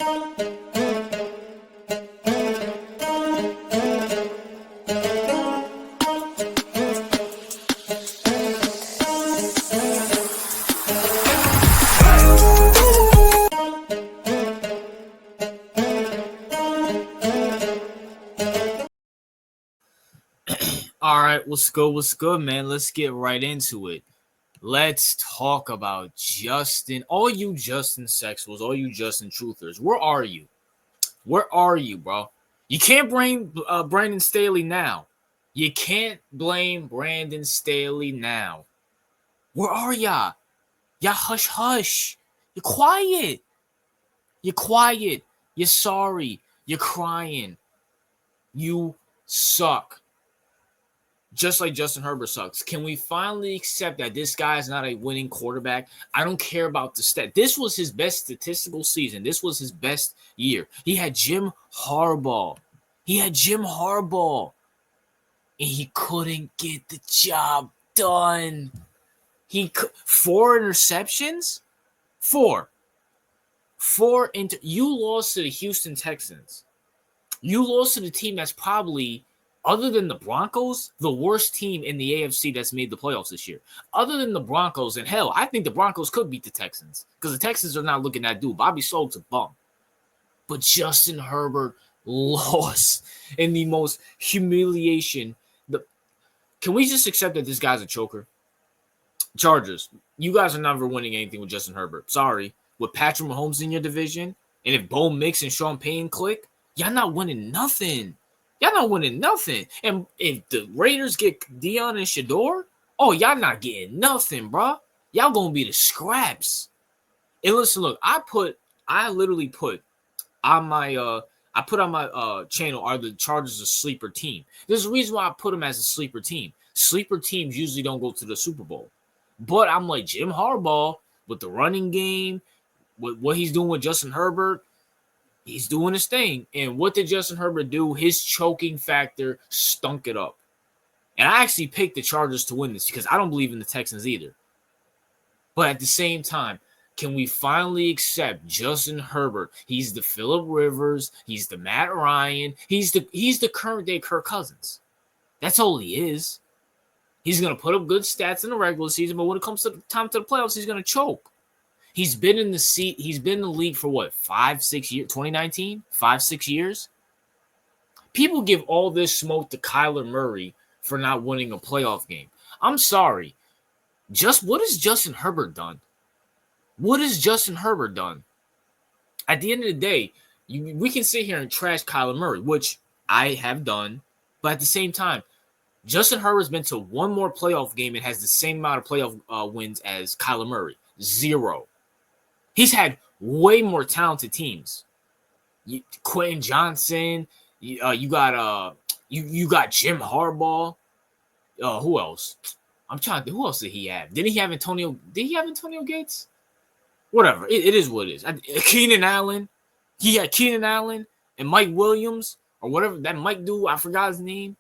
All right, what's good? What's good, man? Let's get right into it. Let's talk about Justin. All you Justin sexuals, all you Justin truthers, where are you? Where are you, bro? You can't blame Brandon Staley now. You can't blame Brandon Staley now. Where are y'all? Y'all hush hush. You're quiet. You're quiet. You're sorry. You're crying. You suck. Just like Justin Herbert sucks. Can we finally accept that this guy is not a winning quarterback? I don't care about the stat. This was his best statistical season. This was his best year. He had Jim Harbaugh. And he couldn't get the job done. Four interceptions? You lost to the Houston Texans. You lost to the team that's probably, other than the Broncos, the worst team in the AFC that's made the playoffs this year. Other than the Broncos, and hell, I think the Broncos could beat the Texans because the Texans are not looking that dude. Bobby Sloat's a bum. But Justin Herbert lost in the most humiliation. Can we just accept that this guy's a choker? Chargers, you guys are never winning anything with Justin Herbert. Sorry. With Patrick Mahomes in your division, and if Bo Mix and Sean Payton click, y'all not winning nothing. And if the Raiders get Deion and Shador, oh, y'all not getting nothing, bro. Y'all gonna be the scraps. And listen, look, I put on my channel, are the Chargers a sleeper team? There's a reason why I put them as a sleeper team. Sleeper teams usually don't go to the Super Bowl. But I'm like, Jim Harbaugh, with the running game, with what he's doing with Justin Herbert, he's doing his thing. And what did Justin Herbert do? His choking factor stunk it up. And I actually picked the Chargers to win this because I don't believe in the Texans either. But at the same time, can we finally accept Justin Herbert? He's the Phillip Rivers. He's the Matt Ryan. He's the current day Kirk Cousins. That's all he is. He's going to put up good stats in the regular season, but when it comes to the time to the playoffs, he's going to choke. He's been in the league for what, 5-6 years? 2019? 5-6 years? People give all this smoke to Kyler Murray for not winning a playoff game. I'm sorry. What has Justin Herbert done? What has Justin Herbert done? At the end of the day, we can sit here and trash Kyler Murray, which I have done, but at the same time, Justin Herbert's been to one more playoff game and has the same amount of playoff wins as Kyler Murray. 0. He's had way more talented teams. Quentin Johnson, you got Jim Harbaugh. Who else? I'm trying to think. Who else did he have? Did he have Antonio Gates? Whatever. It is what it is. Keenan Allen. He had Keenan Allen and Mike Williams or whatever that Mike dude. I forgot his name.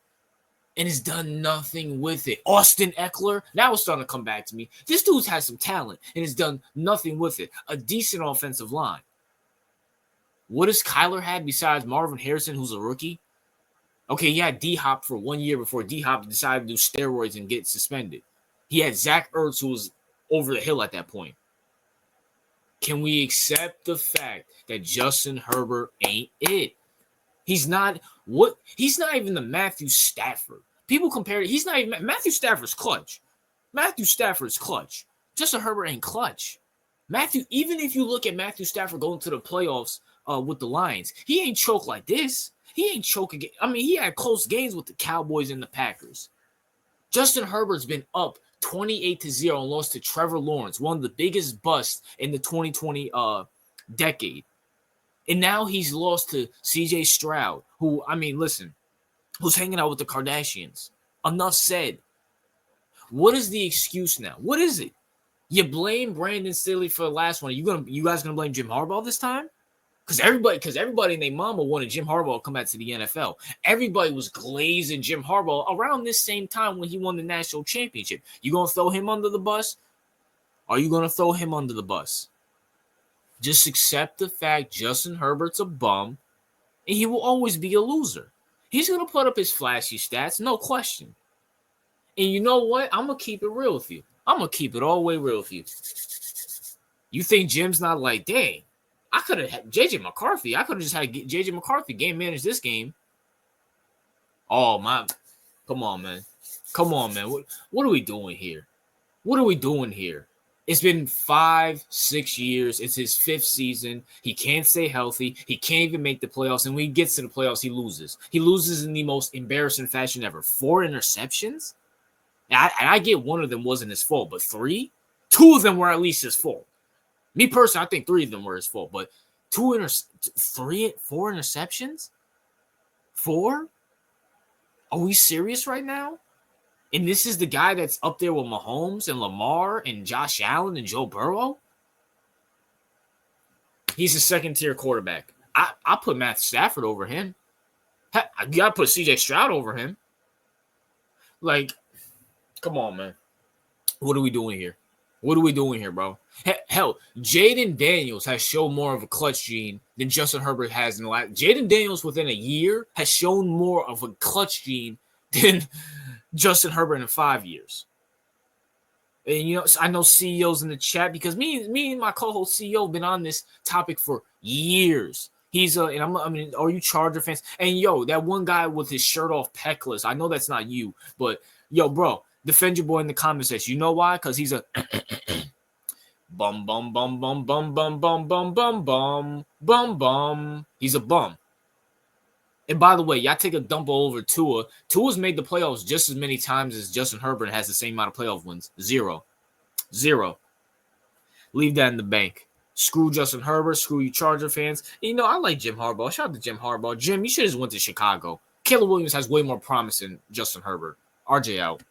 And has done nothing with it. Austin Eckler, now it's starting to come back to me. This dude's had some talent and has done nothing with it. A decent offensive line. What does Kyler have besides Marvin Harrison, who's a rookie? Okay, he had D-Hop for 1 year before D-Hop decided to do steroids and get suspended. He had Zach Ertz, who was over the hill at that point. Can we accept the fact that Justin Herbert ain't it? He's not even the Matthew Stafford. People compare it. He's not even Matthew Stafford's clutch. Justin Herbert ain't clutch. Even if you look at Matthew Stafford going to the playoffs with the Lions, he ain't choke like this. He ain't choking. I mean, he had close games with the Cowboys and the Packers. Justin Herbert's been up 28-0 and lost to Trevor Lawrence, one of the biggest busts in the 2020 decade. And now he's lost to C.J. Stroud, who's hanging out with the Kardashians. Enough said. What is the excuse now? What is it? You blame Brandon Staley for the last one. You guys gonna blame Jim Harbaugh this time? Because everybody and their mama wanted Jim Harbaugh to come back to the NFL. Everybody was glazing Jim Harbaugh around this same time when he won the national championship. You gonna throw him under the bus? Are you gonna throw him under the bus? Just accept the fact Justin Herbert's a bum, and he will always be a loser. He's going to put up his flashy stats, no question. And you know what? I'm going to keep it real with you. I'm going to keep it all the way real with you. You think Jim's not like, dang, I could have had JJ McCarthy. I could have just had JJ McCarthy game manage this game. Oh, my. Come on, man. Come on, man. What are we doing here? What are we doing here? It's been 5-6 years. It's his 5th season. He can't stay healthy. He can't even make the playoffs. And when he gets to the playoffs, he loses. He loses in the most embarrassing fashion ever. 4 interceptions? And I get one of them wasn't his fault, but 3? 2 of them were at least his fault. Me personally, I think 3 of them were his fault, but 4 interceptions? 4? Are we serious right now? And this is the guy that's up there with Mahomes and Lamar and Josh Allen and Joe Burrow? He's a second-tier quarterback. I put Matt Stafford over him. I got to put C.J. Stroud over him. Like, come on, man. What are we doing here? What are we doing here, bro? Hell, Jaden Daniels has shown more of a clutch gene than Justin Herbert has in the last. Jaden Daniels within a year has shown more of a clutch gene than Justin Herbert in 5 years. And, you know, I know CEOs in the chat because me and my co-host CEO have been on this topic for years. He's are you Charger fans? And yo, that one guy with his shirt off peckless. I know that's not you, but yo, bro, defend your boy in the comments section. You know why? Because he's a bum bum bum bum bum bum bum bum bum bum bum bum. He's a bum. And by the way, y'all take a dump over Tua. Tua's made the playoffs just as many times as Justin Herbert has the same amount of playoff wins. 0. Leave that in the bank. Screw Justin Herbert. Screw you Charger fans. And, you know, I like Jim Harbaugh. Shout out to Jim Harbaugh. Jim, you should have just went to Chicago. Caleb Williams has way more promise than Justin Herbert. RJ out.